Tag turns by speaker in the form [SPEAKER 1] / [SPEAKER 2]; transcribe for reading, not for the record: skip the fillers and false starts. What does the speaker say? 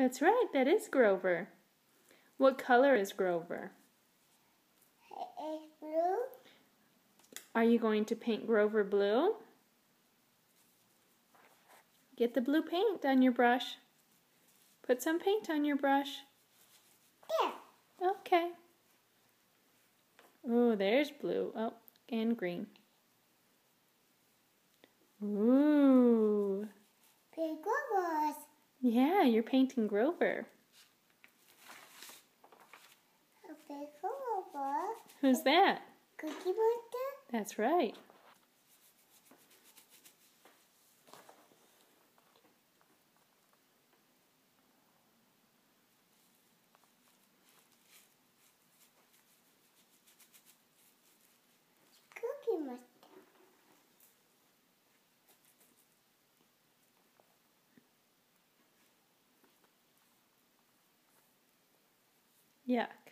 [SPEAKER 1] That's right, that is Grover. What color is Grover?
[SPEAKER 2] It's blue.
[SPEAKER 1] Are you going to paint Grover blue? Get the blue paint on your brush. Put some paint on your brush.
[SPEAKER 2] There.
[SPEAKER 1] Okay. Oh, there's blue. Oh, and green. Ooh.
[SPEAKER 2] Big Grovers.
[SPEAKER 1] Yeah, you're painting Grover.
[SPEAKER 2] A big Grover.
[SPEAKER 1] Who's that?
[SPEAKER 2] Cookie Monster.
[SPEAKER 1] That's right.
[SPEAKER 2] Cookie Monster.
[SPEAKER 1] Yuck.